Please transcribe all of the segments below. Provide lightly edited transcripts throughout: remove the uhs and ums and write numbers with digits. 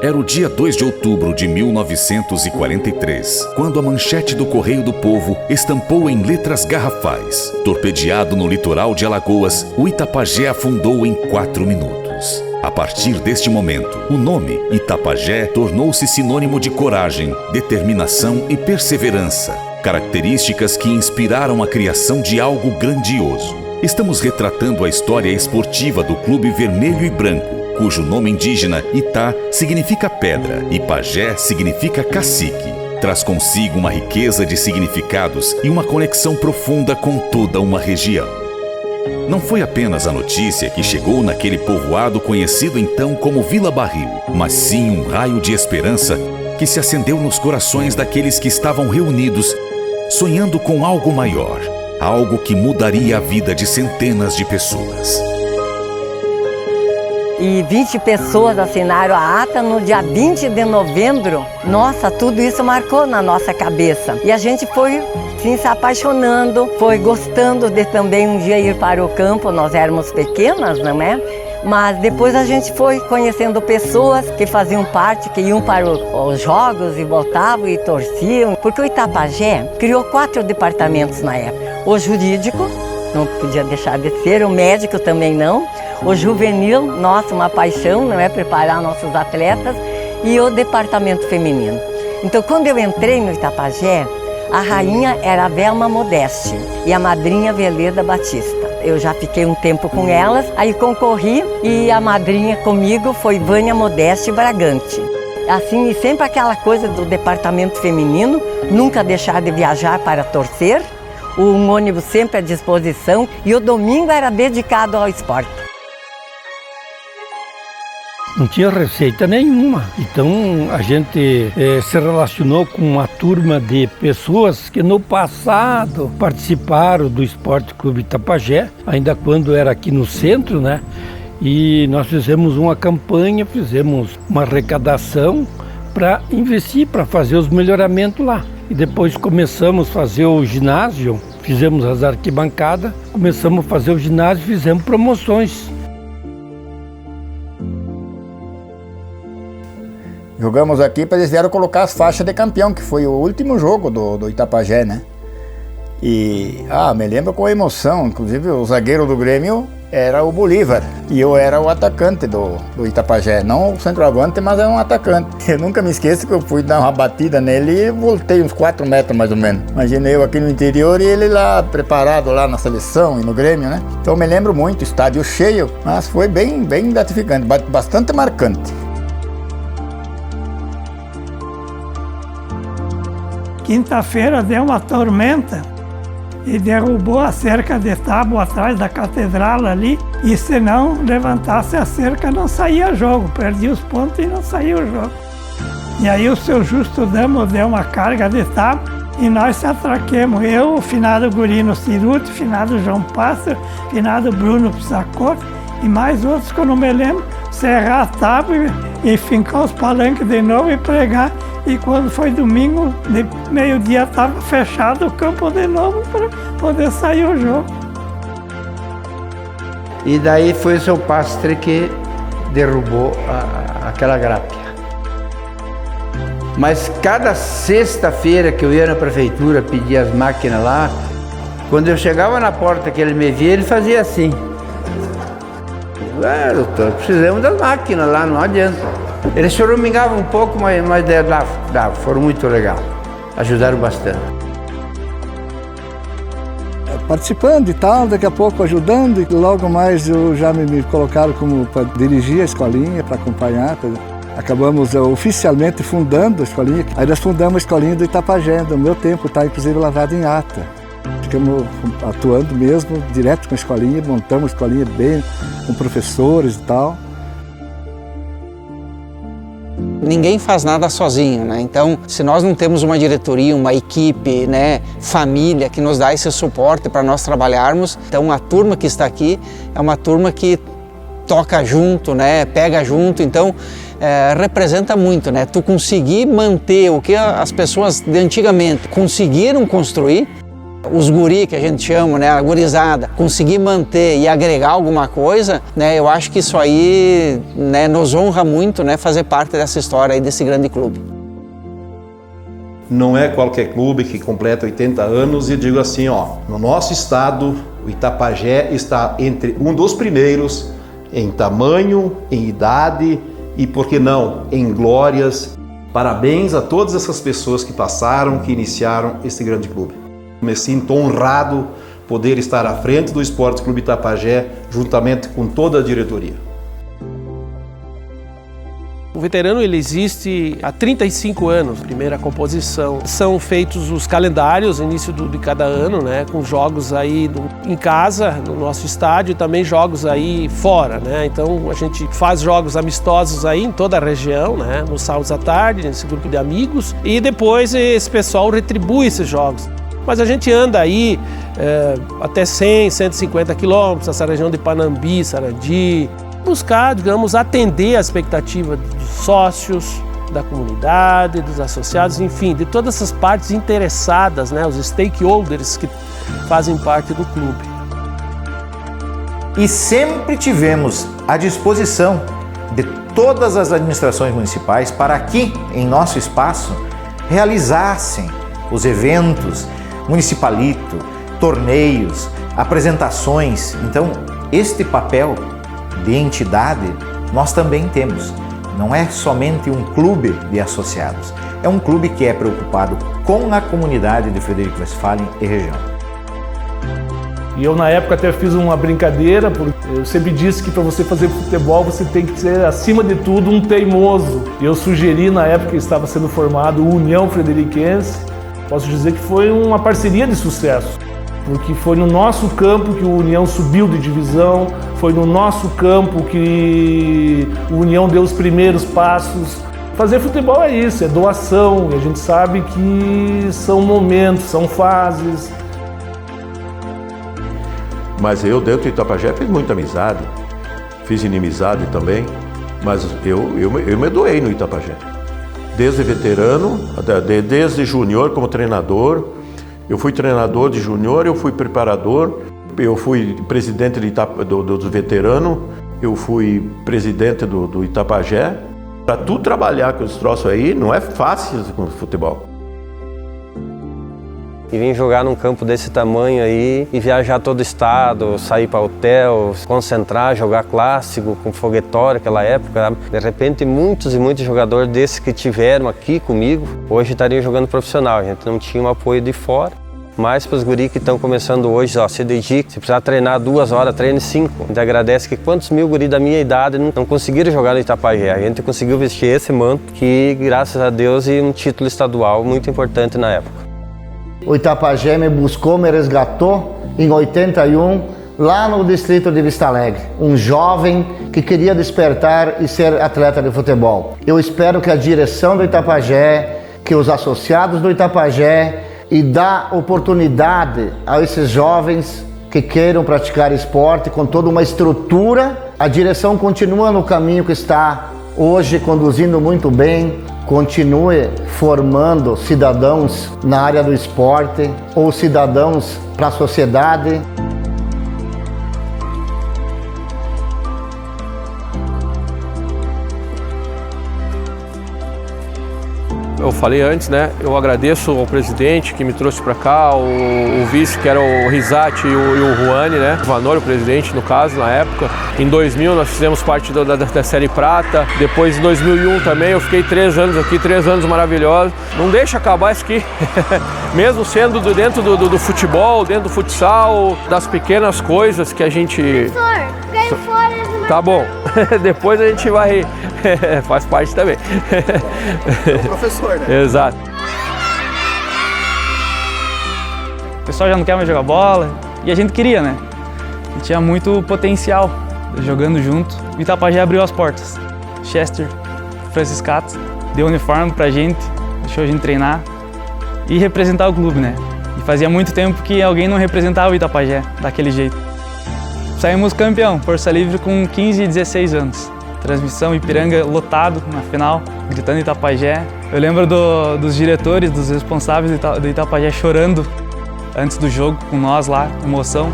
Era o dia 2 de outubro de 1943, quando a manchete do Correio do Povo estampou em letras garrafais: torpedeado no litoral de Alagoas, o Itapajé afundou em 4 minutos. A partir deste momento, o nome Itapajé tornou-se sinônimo de coragem, determinação e perseverança, características que inspiraram a criação de algo grandioso. Estamos retratando a história esportiva do Clube Vermelho e Branco, cujo nome indígena, Itá, significa pedra e Pajé significa cacique. Traz consigo uma riqueza de significados e uma conexão profunda com toda uma região. Não foi apenas a notícia que chegou naquele povoado conhecido então como Vila Barril, mas sim um raio de esperança que se acendeu nos corações daqueles que estavam reunidos, sonhando com algo maior, algo que mudaria a vida de centenas de pessoas. E 20 pessoas assinaram a ata no dia 20 de novembro. Nossa, tudo isso marcou na nossa cabeça. E a gente foi sim, se apaixonando, foi gostando de também um dia ir para o campo. Nós éramos pequenas, não é? Mas depois a gente foi conhecendo pessoas que faziam parte, que iam para os jogos e voltavam e torciam. Porque o Itapajé criou 4 departamentos na época. O jurídico, não podia deixar de ser, o médico também não. O juvenil, nossa, uma paixão, não é? Preparar nossos atletas. E o departamento feminino. Então, quando eu entrei no Itapajé, a rainha era a Velma Modeste e a madrinha Veleda Batista. Eu já fiquei um tempo com elas, aí concorri e a madrinha comigo foi Vânia Modeste Bragante. Assim, e sempre aquela coisa do departamento feminino, nunca deixar de viajar para torcer, um ônibus sempre à disposição e o domingo era dedicado ao esporte. Não tinha receita nenhuma, então a gente se relacionou com uma turma de pessoas que no passado participaram do Esporte Clube Itapajé, ainda quando era aqui no centro, né? E nós fizemos uma campanha, fizemos uma arrecadação para investir, para fazer os melhoramentos lá. E depois começamos a fazer o ginásio, fizemos as arquibancadas, começamos a fazer o ginásio e fizemos promoções. Jogamos aqui para eles vieram colocar as faixas de campeão, que foi o último jogo do Itapajé, né? E, me lembro com emoção, inclusive o zagueiro do Grêmio era o Bolívar e eu era o atacante do Itapajé, não o centroavante, mas era um atacante. Eu nunca me esqueço que eu fui dar uma batida nele e voltei uns 4 metros mais ou menos. Imaginei eu aqui no interior e ele lá preparado lá na seleção e no Grêmio, né? Então me lembro muito, estádio cheio, mas foi bem gratificante, bastante marcante. Quinta-feira deu uma tormenta e derrubou a cerca de tábua atrás da catedral ali. E se não levantasse a cerca, não saía jogo. Perdia os pontos e não saía o jogo. E aí o seu Justo Damo deu uma carga de tábua e nós se atraquemos. Eu, o finado Gurino Ciruti, o finado João Pássaro, o finado Bruno Psacor e mais outros que eu não me lembro, serrar a tábua e fincar os palanques de novo e pregar. E quando foi domingo, de meio-dia, estava fechado o campo de novo para poder sair o jogo. E daí foi o seu pastre que derrubou aquela grápia. Mas cada sexta-feira que eu ia na prefeitura pedir as máquinas lá, quando eu chegava na porta que ele me via, ele fazia assim. Doutor, precisamos das máquinas lá, não adianta. Eles choramingavam um pouco, mas foram muito legais. Ajudaram bastante. Participando e tal, daqui a pouco ajudando, e logo mais já me colocaram como para dirigir a escolinha, para acompanhar. Acabamos oficialmente fundando a escolinha. Aí nós fundamos a escolinha do Itapajé, do meu tempo, está inclusive lavado em ata. Ficamos atuando mesmo, direto com a escolinha, montamos a escolinha bem, com professores e tal. Ninguém faz nada sozinho, né? Então, se nós não temos uma diretoria, uma equipe, né, família que nos dá esse suporte para nós trabalharmos, então a turma que está aqui é uma turma que toca junto, né? Pega junto, então representa muito, né? Tu conseguir manter o que as pessoas de antigamente conseguiram construir, os guri que a gente chama, né, a gurizada, conseguir manter e agregar alguma coisa, né, eu acho que isso aí, né, nos honra muito, né, fazer parte dessa história aí desse grande clube. Não é qualquer clube que completa 80 anos e digo assim, ó, no nosso estado, o Itapajé está entre um dos primeiros em tamanho, em idade e, por que não, em glórias. Parabéns a todas essas pessoas que passaram, que iniciaram esse grande clube. Me sinto honrado poder estar à frente do Esporte Clube Itapajé, juntamente com toda a diretoria. O veterano ele existe há 35 anos, primeira composição. São feitos os calendários, início de cada ano, né, com jogos aí em casa, no nosso estádio, e também jogos aí fora, né. Então a gente faz jogos amistosos aí em toda a região, né, nos sábados à tarde, nesse grupo de amigos, e depois esse pessoal retribui esses jogos. Mas a gente anda aí até 100, 150 quilômetros, essa região de Panambi, Sarandi, buscar, digamos, atender a expectativa dos sócios, da comunidade, dos associados, enfim, de todas essas partes interessadas, né, os stakeholders que fazem parte do clube. E sempre tivemos à disposição de todas as administrações municipais para aqui, em nosso espaço, realizassem os eventos, municipalito, torneios, apresentações. Então, este papel de entidade nós também temos. Não é somente um clube de associados, é um clube que é preocupado com a comunidade de Frederico Westphalen e região. E eu na época até fiz uma brincadeira, porque eu sempre disse que para você fazer futebol você tem que ser, acima de tudo, um teimoso. E eu sugeri na época que estava sendo formado o União Frederiquense. Posso dizer que foi uma parceria de sucesso, porque foi no nosso campo que o União subiu de divisão, foi no nosso campo que o União deu os primeiros passos. Fazer futebol é isso, é doação, e a gente sabe que são momentos, são fases. Mas eu, dentro do Itapajé, fiz muita amizade, fiz inimizade também, mas eu me doei no Itapajé. Desde veterano, desde júnior como treinador, eu fui treinador de júnior, eu fui preparador, eu fui presidente do veterano, eu fui presidente do Itapajé. Para tu trabalhar com esse troço aí, não é fácil com futebol. E vim jogar num campo desse tamanho aí e viajar todo o estado, sair para hotel, concentrar, jogar clássico com foguetório naquela época. De repente muitos e muitos jogadores desses que tiveram aqui comigo, hoje estariam jogando profissional. A gente não tinha um apoio de fora. Mas para os guris que estão começando hoje, ó, se dedique. Se precisar treinar 2 horas, treine 5. A gente agradece que quantos mil guris da minha idade não conseguiram jogar no Itapajé. A gente conseguiu vestir esse manto que, graças a Deus, e um título estadual muito importante na época. O Itapajé me buscou, me resgatou em 81, lá no distrito de Vista Alegre. Um jovem que queria despertar e ser atleta de futebol. Eu espero que a direção do Itapajé, que os associados do Itapajé, e dá oportunidade a esses jovens que queiram praticar esporte com toda uma estrutura. A direção continua no caminho que está hoje, conduzindo muito bem. Continue formando cidadãos na área do esporte ou cidadãos para a sociedade. Eu falei antes, né? Eu agradeço ao presidente que me trouxe para cá, o vice, que era o Risati e o Juani, né? O Vanor, o presidente, no caso, na época. Em 2000 nós fizemos parte da Série Prata. Depois, em 2001 também, eu fiquei 3 anos aqui, 3 anos maravilhosos. Não deixa acabar isso aqui. Mesmo sendo dentro do futebol, dentro do futsal, das pequenas coisas que a gente... Tá bom, depois a gente vai, faz parte também. É o professor, né? Exato. O pessoal já não quer mais jogar bola e a gente queria, né? E tinha muito potencial jogando junto. O Itapajé abriu as portas. Chester, Franciscato, deu uniforme pra gente, deixou a gente treinar e representar o clube, né? E fazia muito tempo que alguém não representava o Itapajé daquele jeito. Saímos campeão, Força Livre com 15 e 16 anos. Transmissão Ipiranga lotado na final, gritando Itapajé. Eu lembro dos diretores, dos responsáveis do Itapajé chorando antes do jogo com nós lá, emoção.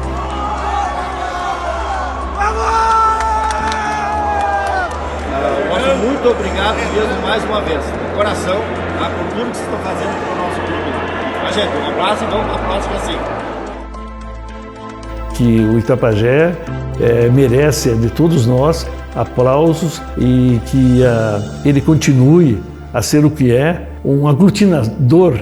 Muito obrigado mesmo mais uma vez, de coração, tá, por tudo que vocês estão fazendo para o nosso clube. Mas, gente, um abraço e vamos para a próxima sim. Que o Itapajé merece de todos nós aplausos e que ele continue a ser o que é, um aglutinador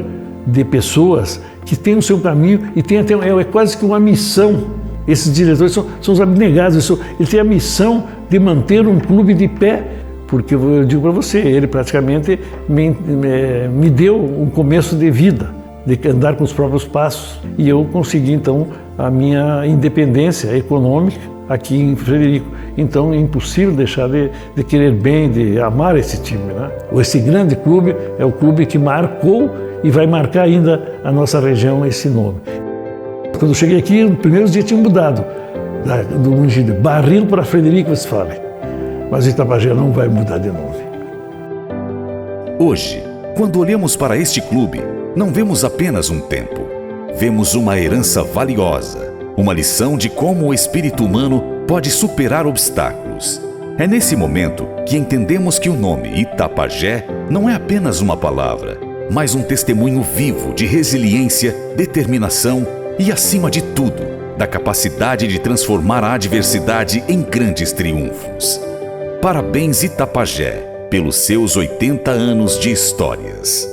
de pessoas que tem o seu caminho e tem até quase que uma missão. Esses diretores são os abnegados, ele tem a missão de manter um clube de pé, porque eu digo para você, ele praticamente me deu um começo de vida, de andar com os próprios passos, e eu consegui então a minha independência econômica aqui em Frederico. Então é impossível deixar de querer bem, de amar esse time, né? Esse grande clube é o clube que marcou e vai marcar ainda a nossa região esse nome. Quando eu cheguei aqui, no primeiro dia tinha mudado do município de Barril para Frederico Westphalen, mas Itapajé não vai mudar de nome. Hoje, quando olhamos para este clube, não vemos apenas um tempo, vemos uma herança valiosa, uma lição de como o espírito humano pode superar obstáculos. É nesse momento que entendemos que o nome Itapajé não é apenas uma palavra, mas um testemunho vivo de resiliência, determinação e, acima de tudo, da capacidade de transformar a adversidade em grandes triunfos. Parabéns, Itapajé, pelos seus 80 anos de histórias.